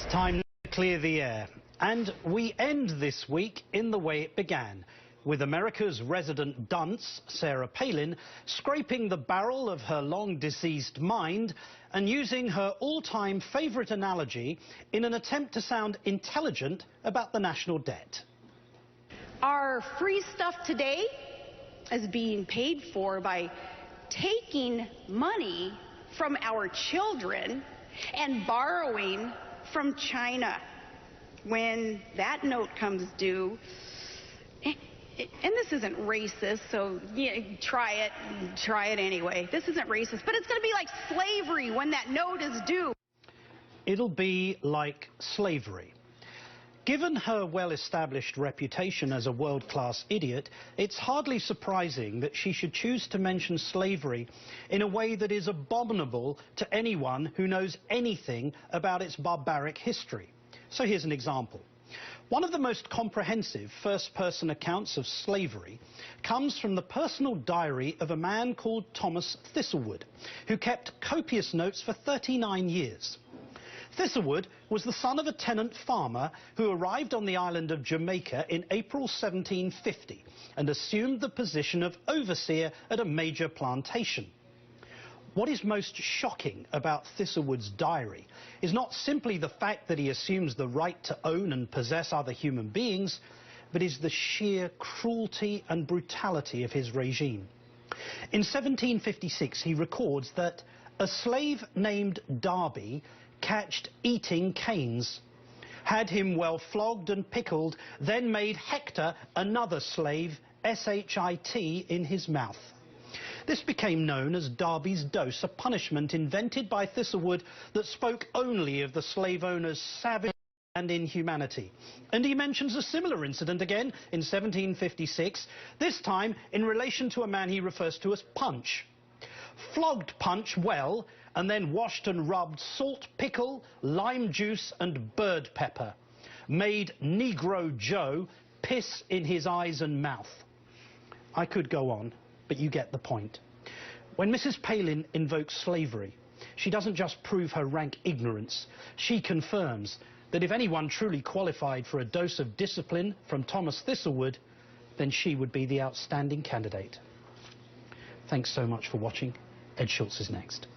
It's time to clear the air. And we end this week in the way it began, with America's resident dunce, Sarah Palin, scraping the barrel of her long-deceased mind and using her all-time favourite analogy in an attempt to sound intelligent about the national debt. Our free stuff today is being paid for by taking money from our children and borrowing from China. When that note comes due, and this isn't racist, so yeah, try it anyway. This isn't racist, but it's going to be like slavery when that note is due. It'll be like slavery. Given her well-established reputation as a world-class idiot, it's hardly surprising that she should choose to mention slavery in a way that is abominable to anyone who knows anything about its barbaric history. So here's an example. One of the most comprehensive first-person accounts of slavery comes from the personal diary of a man called Thomas Thistlewood, who kept copious notes for 39 years. Thistlewood was the son of a tenant farmer who arrived on the island of Jamaica in April 1750 and assumed the position of overseer at a major plantation. What is most shocking about Thistlewood's diary is not simply the fact that he assumes the right to own and possess other human beings, but is the sheer cruelty and brutality of his regime. In 1756, he records that a slave named Darby catched eating canes, had him well flogged and pickled, then made Hector, another slave, S-H-I-T, in his mouth. This became known as Darby's dose, a punishment invented by Thistlewood that spoke only of the slave owner's savage and inhumanity. And he mentions a similar incident again in 1756, this time in relation to a man he refers to as Punch. Flogged Punch well, and then washed and rubbed salt pickle, lime juice and bird pepper. Made Negro Joe piss in his eyes and mouth. I could go on, but you get the point. When Mrs. Palin invokes slavery, she doesn't just prove her rank ignorance. She confirms that if anyone truly qualified for a dose of discipline from Thomas Thistlewood, then she would be the outstanding candidate. Thanks so much for watching. Ed Schultz is next.